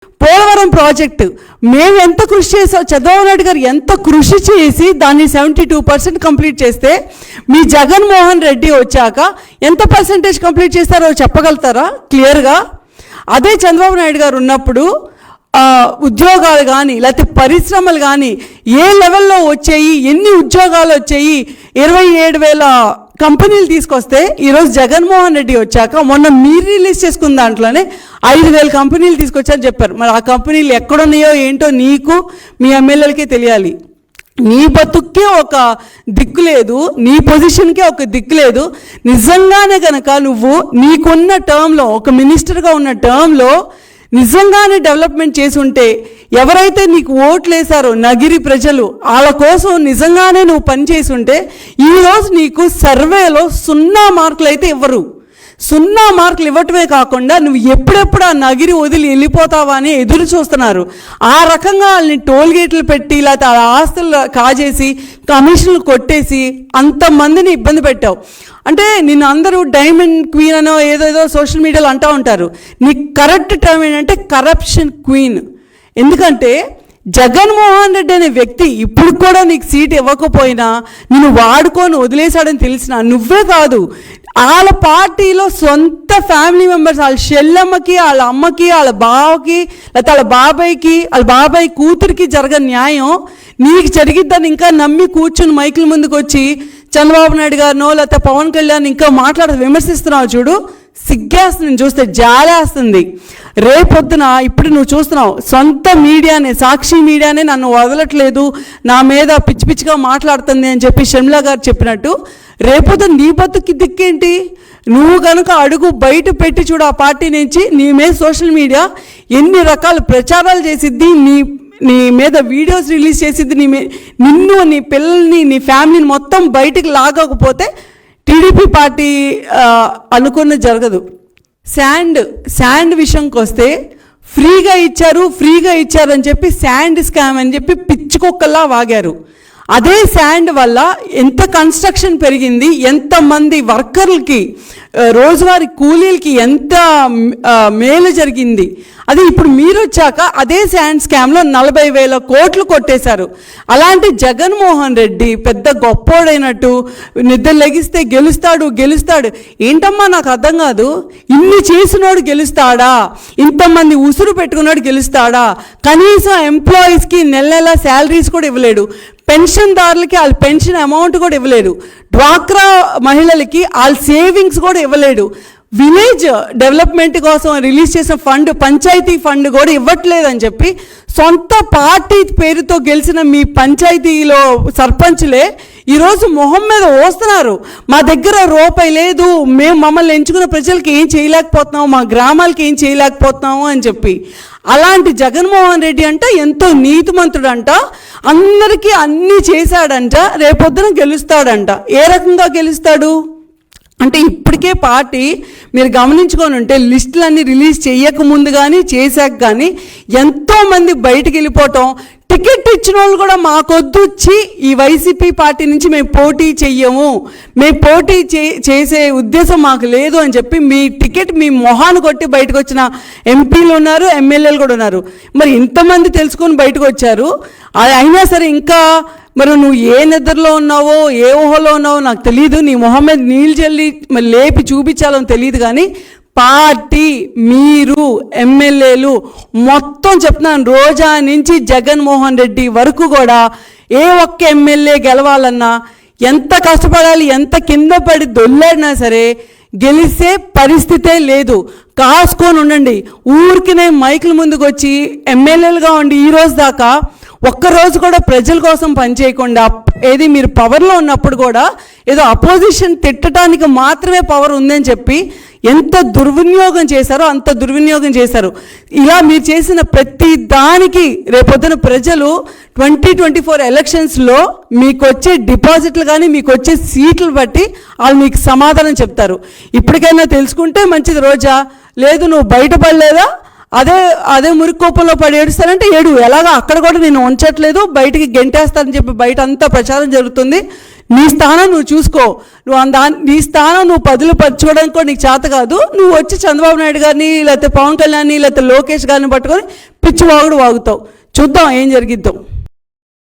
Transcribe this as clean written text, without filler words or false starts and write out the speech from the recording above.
Polavaram project మేము ఎంత కృషి చేసాం, చంద్రబాబు నాయుడు గారు ఎంత కృషి చేసి దాన్ని 72% కంప్లీట్ చేస్తే మీ జగన్మోహన్ రెడ్డి వచ్చాక ఎంత పర్సెంటేజ్ కంప్లీట్ చేస్తారో చెప్పగలుగుతారా క్లియర్గా? అదే చంద్రబాబు నాయుడు గారు ఉన్నప్పుడు ఉద్యోగాలు కానీ లేకపోతే పరిశ్రమలు కానీ ఏ లెవెల్లో వచ్చాయి, ఎన్ని ఉద్యోగాలు వచ్చాయి, 27,000 కంపెనీలు తీసుకొస్తే ఈరోజు జగన్మోహన్ రెడ్డి వచ్చాక మొన్న మీరు రిలీజ్ చేసుకున్న దాంట్లోనే 5,000 కంపెనీలు తీసుకొచ్చారని చెప్పారు. మరి ఆ కంపెనీలు ఎక్కడున్నాయో ఏంటో నీకు మీ ఎమ్మెల్యేలకే తెలియాలి. నీ బతుక్కే ఒక దిక్కు లేదు, నీ పొజిషన్కే ఒక దిక్కు లేదు. నిజంగానే కనుక నువ్వు నీకున్న టర్మ్లో ఒక మినిస్టర్గా ఉన్న టర్మ్లో నిజంగానే డెవలప్మెంట్ చేసి ఉంటే, ఎవరైతే నీకు ఓట్లు వేశారో నగిరి ప్రజలు వాళ్ళ కోసం నిజంగానే నువ్వు పనిచేసి ఉంటే ఈరోజు నీకు సర్వేలో 0 మార్కులు అయితే ఇవ్వరు. 0 మార్కులు ఇవ్వటమే కాకుండా నువ్వు ఎప్పుడెప్పుడు ఆ నగిరి వదిలి వెళ్ళిపోతావా అని ఎదురు చూస్తున్నారు. ఆ రకంగా వాళ్ళని టోల్గేట్లు పెట్టి లేకపోతే ఆ ఆస్తులు కాజేసి కమిషన్లు కొట్టేసి అంతమందిని ఇబ్బంది పెట్టావు. అంటే నిన్ను అందరూ డైమండ్ క్వీన్ అనో ఏదేదో సోషల్ మీడియాలో అంటూ ఉంటారు. నీ కరెక్ట్ టర్మ్ ఏంటంటే కరప్షన్ క్వీన్. ఎందుకంటే జగన్మోహన్ రెడ్డి అనే వ్యక్తి ఇప్పుడు కూడా నీకు సీట్ ఇవ్వకపోయినా నిన్ను వాడుకొని వదిలేశాడని తెలిసిన నువ్వే కాదు, వాళ్ళ పార్టీలో సొంత ఫ్యామిలీ మెంబర్స్, వాళ్ళ చెల్లెమ్మకి, వాళ్ళ అమ్మకి, వాళ్ళ బావకి, లేకపోతే వాళ్ళ బాబాయ్కి, వాళ్ళ బాబాయ్ కూతురికి జరగని న్యాయం నీకు జరిగిద్దని ఇంకా నమ్మి కూర్చుని మైకుల ముందుకు వచ్చి చంద్రబాబు నాయుడు గారినో లేకపోతే పవన్ కళ్యాణ్ ఇంకా విమర్శిస్తున్నావు చూడు, సిగ్గేస్తుంది, చూస్తే జాలేస్తుంది. రేపొద్దున ఇప్పుడు నువ్వు చూస్తున్నావు సొంత మీడియానే, సాక్షి మీడియానే నన్ను వదలట్లేదు, నా మీద పిచ్చి పిచ్చిగా మాట్లాడుతుంది అని చెప్పి షర్మిలా గారు చెప్పినట్టు, రేపొద్దున నీ బతుకి దిక్కేంటి? నువ్వు కనుక అడుగు బయట పెట్టి చూడు ఆ పార్టీ నుంచి, నీ మీద సోషల్ మీడియా ఎన్ని రకాల ప్రచారాలు చేసిద్ది, నీ మీద వీడియోస్ రిలీజ్ చేసిద్ది, నిన్ను, నీ పిల్లల్ని, నీ ఫ్యామిలీని మొత్తం బయటికి లాగకపోతే టీడీపీ పార్టీ అనుకున్న జరగదు. శాండ్ విషయంకి వస్తే ఫ్రీగా ఇచ్చారు అని చెప్పి శాండ్ స్కామ్ అని చెప్పి పిచ్చుకొక్కల్లా వాగారు. అదే శాండ్ వల్ల ఎంత కన్స్ట్రక్షన్ పెరిగింది, ఎంతమంది వర్కర్లకి, రోజువారీ కూలీలకి ఎంత మేలు జరిగింది. అది ఇప్పుడు మీరు వచ్చాక అదే శాండ్ స్కామ్లో 40,000 కోట్లు కొట్టేశారు. అలాంటి జగన్మోహన్ రెడ్డి పెద్ద గొప్పోడైనట్టు నిద్ర లెగిస్తే గెలుస్తాడు ఏంటమ్మా నాకు అర్థం కాదు. ఇన్ని చేసినోడు గెలుస్తాడా? ఇంతమంది ఉసురు పెట్టుకున్నాడు గెలుస్తాడా? కనీసం ఎంప్లాయీస్కి నెల శాలరీస్ కూడా ఇవ్వలేడు, పెన్షన్దారులకి వాళ్ళ పెన్షన్ అమౌంట్ కూడా ఇవ్వలేడు, డ్వాక్రా మహిళలకి వాళ్ళ సేవింగ్స్ కూడా ఇవ్వలేడు, విలేజ్ డెవలప్మెంట్ కోసం రిలీజ్ చేసిన ఫండ్, పంచాయతీ ఫండ్ కూడా ఇవ్వట్లేదని చెప్పి సొంత పార్టీ పేరుతో గెలిచిన మీ పంచాయతీలో సర్పంచ్లే ఈరోజు మొహం మీద వస్తున్నారు. మా దగ్గర రూపాయి లేదు, మేము మమ్మల్ని ఎంచుకున్న ప్రజలకి ఏం చేయలేకపోతున్నాము, మా గ్రామాలకి ఏం చేయలేకపోతున్నాము అని చెప్పి. అలాంటి జగన్మోహన్ రెడ్డి అంట ఎంతో నీతిమంతుడంట, అందరికీ అన్నీ చేశాడంట, రేపొద్దున గెలుస్తాడంట. ఏ రకంగా గెలుస్తాడు అంటే ఇప్పటికే పార్టీ మీరు గమనించుకొని ఉంటే లిస్టులన్నీ రిలీజ్ చేయకముందు కానీ చేశాక కానీ ఎంతోమంది బయటికి వెళ్ళిపోవటం, టికెట్ ఇచ్చిన వాళ్ళు కూడా మాకొద్దు వచ్చి ఈ వైసీపీ పార్టీ నుంచి మేము పోటీ చెయ్యము, మేము పోటీ చేసే ఉద్దేశం మాకు లేదు అని చెప్పి మీ టికెట్ మీ మొహాన్ని కొట్టి బయటకు వచ్చిన ఎంపీలు ఉన్నారు, ఎమ్మెల్యేలు కూడా ఉన్నారు. మరి ఇంతమంది తెలుసుకొని బయటకు వచ్చారు. అయినా సరే ఇంకా మరి నువ్వు ఏ నిద్రలో ఉన్నావో ఏ ఊహలో ఉన్నావో నాకు తెలియదు, నీ మొహం మీద నీళ్ళు చల్లి మరి లేపి చూపించాలని తెలియదు. కానీ పార్టీ, మీరు, ఎమ్మెల్యేలు మొత్తం చెప్తున్నాను, రోజా నుంచి జగన్మోహన్ రెడ్డి వరకు కూడా ఏ ఒక్క ఎమ్మెల్యే గెలవాలన్నా ఎంత కష్టపడాలి, ఎంత కింద పడి దొల్లాడినా సరే గెలిచే పరిస్థితే లేదు. కాసుకొని ఉండండి. ఊరికినే మైకుల ముందుకు వచ్చి ఎమ్మెల్యేలుగా ఉండి ఈ రోజు దాకా ఒక్కరోజు కూడా ప్రజల కోసం పనిచేయకుండా, ఏది మీరు పవర్లో ఉన్నప్పుడు కూడా ఏదో అపోజిషన్ తిట్టడానికి మాత్రమే పవర్ ఉందని చెప్పి ఎంత దుర్వినియోగం చేశారో అంత దుర్వినియోగం చేశారు. ఇలా మీరు చేసిన ప్రతి దానికి రేపొద్దున ప్రజలు 2024 ఎలక్షన్స్లో మీకు వచ్చే డిపాజిట్లు కానీ మీకు వచ్చే సీట్లు బట్టి వాళ్ళు మీకు సమాధానం చెప్తారు. ఇప్పటికైనా తెలుసుకుంటే మంచిది. రోజా లేదు, నువ్వు బయటపడలేదా, అదే మురికోపంలో పడి ఏడుస్తానంటే ఏడు, ఎలాగా అక్కడ కూడా నేను ఉంచట్లేదు, బయటికి గెంటేస్తానని చెప్పి బయట అంతా ప్రచారం జరుగుతుంది. నీ స్థానం నువ్వు చూసుకో. నీ స్థానం నువ్వు పదులు చూడడానికి కూడా నీకు చేత కాదు. నువ్వు వచ్చి చంద్రబాబు నాయుడు గారిని లేకపోతే పవన్ కళ్యాణ్ని లేకపోతే లోకేష్ గారిని పట్టుకొని పిచ్చి వాగుతావు. చూద్దాం ఏం జరిగిద్దాం.